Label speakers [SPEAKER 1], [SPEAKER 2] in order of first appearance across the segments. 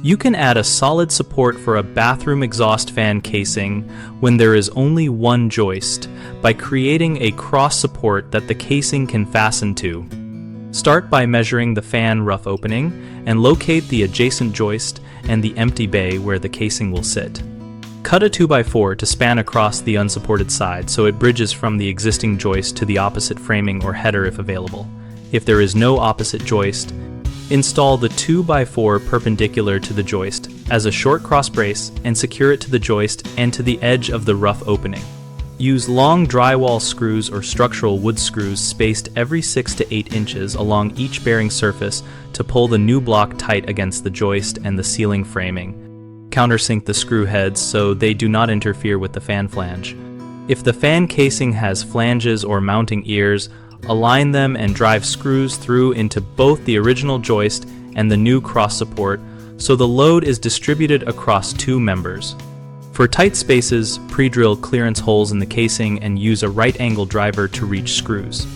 [SPEAKER 1] You can add a solid support for a bathroom exhaust fan casing when there is only one joist by creating a cross support that the casing can fasten to. Start by measuring the fan rough opening and locate the adjacent joist and the empty bay where the casing will sit. Cut a 2x4 to span across the unsupported side so it bridges from the existing joist to the opposite framing or header if available. If there is no opposite joist, install the 2x4 perpendicular to the joist as a short cross brace and secure it to the joist and to the edge of the rough opening. Use long drywall screws or structural wood screws spaced every 6 to 8 inches along each bearing surface to pull the new block tight against the joist and the ceiling framing. Countersink the screw heads so they do not interfere with the fan flange. If the fan casing has flanges or mounting ears, align them and drive screws through into both the original joist and the new cross support so the load is distributed across two members. For tight spaces, pre-drill clearance holes in the casing and use a right angle driver to reach screws.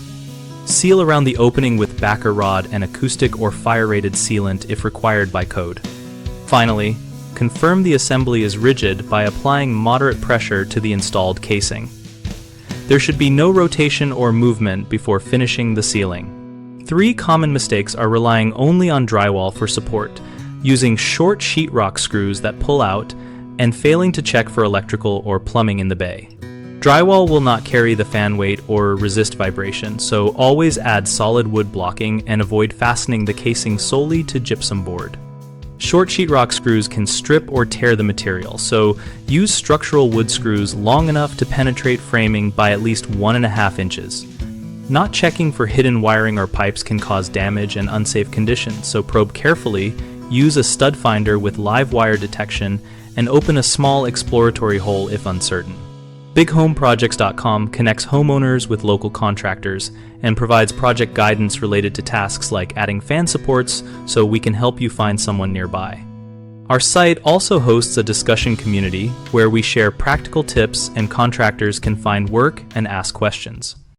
[SPEAKER 1] Seal around the opening with backer rod and acoustic or fire-rated sealant if required by code. Finally, confirm the assembly is rigid by applying moderate pressure to the installed casing. There should be no rotation or movement before finishing the sealing. 3 common mistakes are relying only on drywall for support, using short sheetrock screws that pull out, and failing to check for electrical or plumbing in the bay. Drywall will not carry the fan weight or resist vibration, so always add solid wood blocking and avoid fastening the casing solely to gypsum board. Short sheetrock screws can strip or tear the material, so use structural wood screws long enough to penetrate framing by at least 1.5 inches. Not checking for hidden wiring or pipes can cause damage and unsafe conditions, so probe carefully, use a stud finder with live wire detection, and open a small exploratory hole if uncertain. BigHomeProjects.com connects homeowners with local contractors and provides project guidance related to tasks like adding fan supports so we can help you find someone nearby. Our site also hosts a discussion community where we share practical tips and contractors can find work and ask questions.